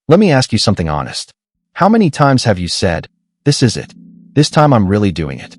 Let me ask you something honest. How many times have you said, "This is it. This time I'm really doing it"?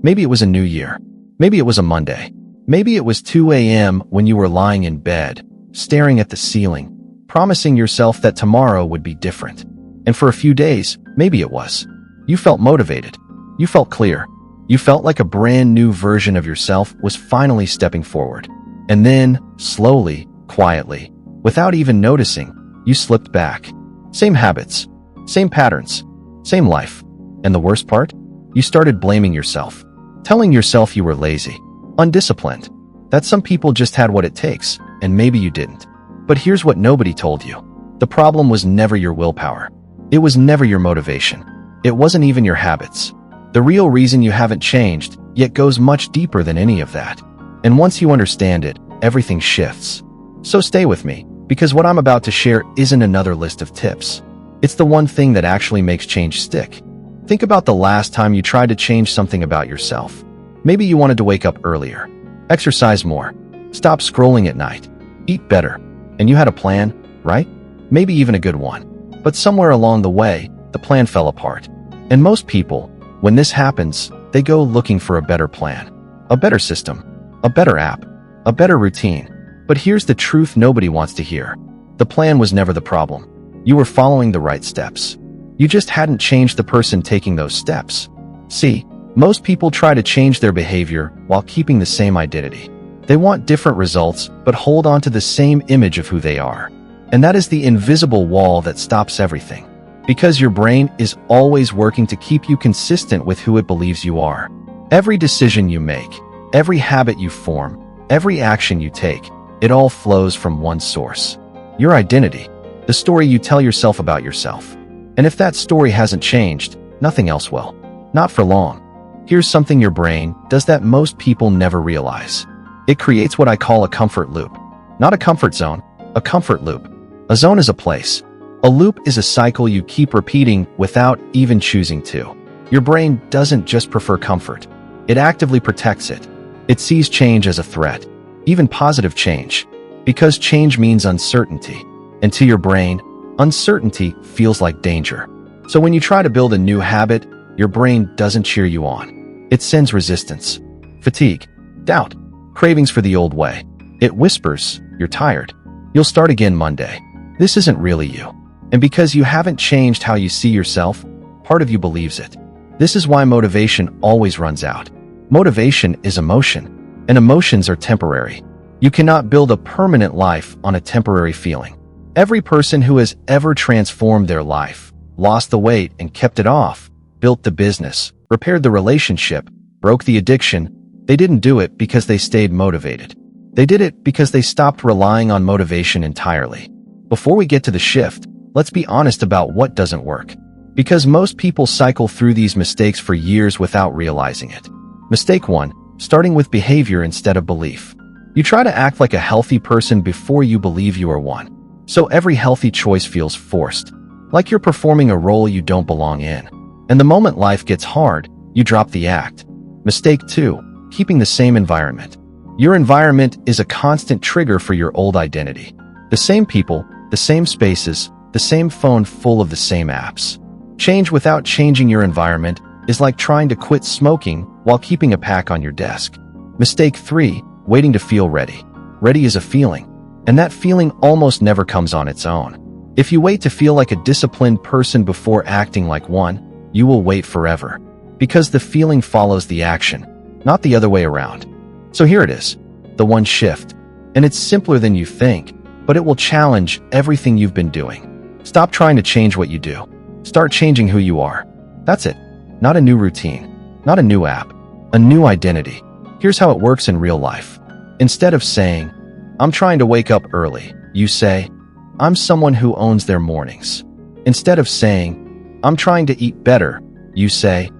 Maybe it was a new year. Maybe it was a Monday. Maybe it was 2 a.m. when you were lying in bed, staring at the ceiling, promising yourself that tomorrow would be different. And for a few days, maybe it was. You felt motivated. You felt clear. You felt like a brand new version of yourself was finally stepping forward. And then, slowly, quietly, without even noticing, you slipped back. Same habits, same patterns, same life. And the worst part? You started blaming yourself, telling yourself you were lazy, undisciplined, that some people just had what it takes, and maybe you didn't. But here's what nobody told you. The problem was never your willpower. It was never your motivation. It wasn't even your habits. The real reason you haven't changed yet goes much deeper than any of that. And once you understand it, everything shifts. So stay with me, because what I'm about to share isn't another list of tips. It's the one thing that actually makes change stick. Think about the last time you tried to change something about yourself. Maybe you wanted to wake up earlier, exercise more, stop scrolling at night, eat better, and you had a plan, right? Maybe even a good one. But somewhere along the way, the plan fell apart. And most people, when this happens, they go looking for a better plan, a better system, a better app, a better routine. But here's the truth nobody wants to hear. The plan was never the problem. You were following the right steps. You just hadn't changed the person taking those steps. See, most people try to change their behavior while keeping the same identity. They want different results, but hold on to the same image of who they are. And that is the invisible wall that stops everything. Because your brain is always working to keep you consistent with who it believes you are. Every decision you make, every habit you form, every action you take, it all flows from one source. Your identity, the story you tell yourself about yourself. And if that story hasn't changed, nothing else will. Not for long. Here's something your brain does that most people never realize. It creates what I call a comfort loop. Not a comfort zone, a comfort loop. A zone is a place. A loop is a cycle you keep repeating without even choosing to. Your brain doesn't just prefer comfort. It actively protects it. It sees change as a threat, even positive change, because change means uncertainty. And to your brain, uncertainty feels like danger. So when you try to build a new habit, your brain doesn't cheer you on. It sends resistance, fatigue, doubt, cravings for the old way. It whispers, "You're tired. You'll start again Monday. This isn't really you." And because you haven't changed how you see yourself, part of you believes it. This is why motivation always runs out. Motivation is emotion, and emotions are temporary. You cannot build a permanent life on a temporary feeling. Every person who has ever transformed their life, lost the weight and kept it off, built the business, repaired the relationship, broke the addiction, they didn't do it because they stayed motivated. They did it because they stopped relying on motivation entirely. Before we get to the shift, let's be honest about what doesn't work. Because most people cycle through these mistakes for years without realizing it. Mistake 1, starting with behavior instead of belief. You try to act like a healthy person before you believe you are one. So every healthy choice feels forced, like you're performing a role you don't belong in. And the moment life gets hard, you drop the act. Mistake 2, keeping the same environment. Your environment is a constant trigger for your old identity. The same people, the same spaces, the same phone full of the same apps. Change without changing your environment is like trying to quit smoking while keeping a pack on your desk. Mistake 3, waiting to feel ready. Ready is a feeling, and that feeling almost never comes on its own. If you wait to feel like a disciplined person before acting like one, you will wait forever. Because the feeling follows the action, not the other way around. So here it is, the one shift. And it's simpler than you think, but it will challenge everything you've been doing. Stop trying to change what you do. Start changing who you are. That's it. Not a new routine, not a new app, a new identity. Here's how it works in real life. Instead of saying, "I'm trying to wake up early," you say, "I'm someone who owns their mornings." Instead of saying, "I'm trying to eat better," you say,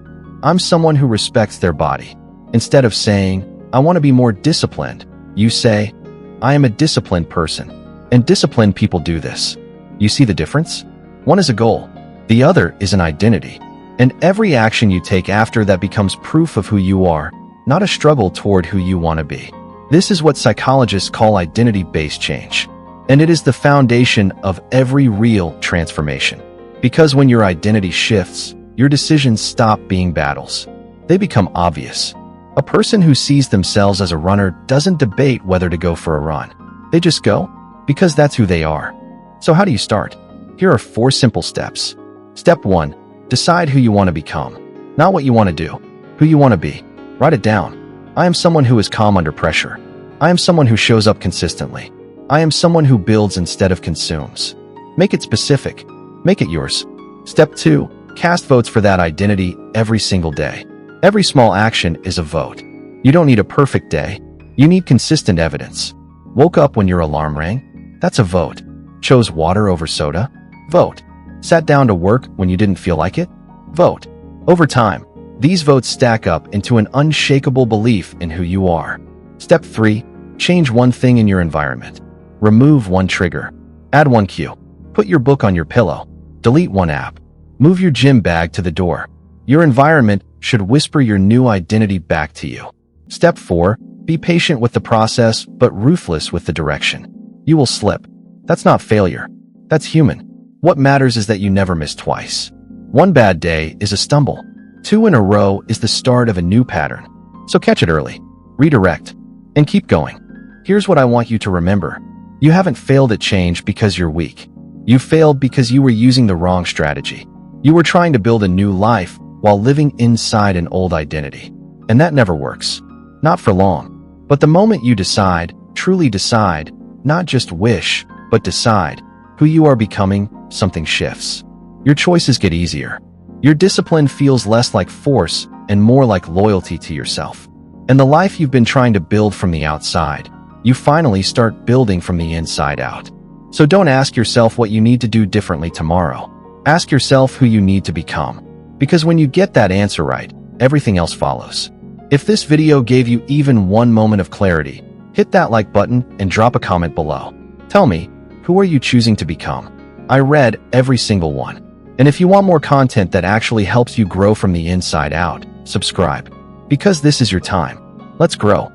"I'm someone who respects their body." Instead of saying, "I want to be more disciplined," you say, "I am a disciplined person." And disciplined people do this. You see the difference? One is a goal. The other is an identity. And every action you take after that becomes proof of who you are, not a struggle toward who you want to be. This is what psychologists call identity-based change. And it is the foundation of every real transformation. Because when your identity shifts, your decisions stop being battles. They become obvious. A person who sees themselves as a runner doesn't debate whether to go for a run. They just go, because that's who they are. So how do you start? Here are 4 simple steps. Step 1. Decide who you want to become. Not what you want to do, who you want to be. Write it down. I am someone who is calm under pressure. I am someone who shows up consistently. I am someone who builds instead of consumes. Make it specific. Make it yours. Step 2. Cast votes for that identity every single day. Every small action is a vote. You don't need a perfect day. You need consistent evidence. Woke up when your alarm rang? That's a vote. Chose water over soda? Vote. Sat down to work when you didn't feel like it? Vote. Over time, these votes stack up into an unshakable belief in who you are. Step 3. Change one thing in your environment. Remove one trigger. Add one cue. Put your book on your pillow. Delete one app. Move your gym bag to the door. Your environment should whisper your new identity back to you. Step 4. Be patient with the process, but ruthless with the direction. You will slip. That's not failure. That's human. What matters is that you never miss twice. One bad day is a stumble. 2 in a row is the start of a new pattern. So catch it early, redirect, and keep going. Here's what I want you to remember. You haven't failed at change because you're weak. You failed because you were using the wrong strategy. You were trying to build a new life while living inside an old identity. And that never works. Not for long. But the moment you decide, truly decide, not just wish, but decide, who you are becoming, something shifts. Your choices get easier. Your discipline feels less like force and more like loyalty to yourself. And the life you've been trying to build from the outside, you finally start building from the inside out. So don't ask yourself what you need to do differently tomorrow. Ask yourself who you need to become. Because when you get that answer right, everything else follows. If this video gave you even one moment of clarity, hit that like button and drop a comment below. Tell me, who are you choosing to become? I read every single one. And if you want more content that actually helps you grow from the inside out, subscribe. Because this is your time. Let's grow.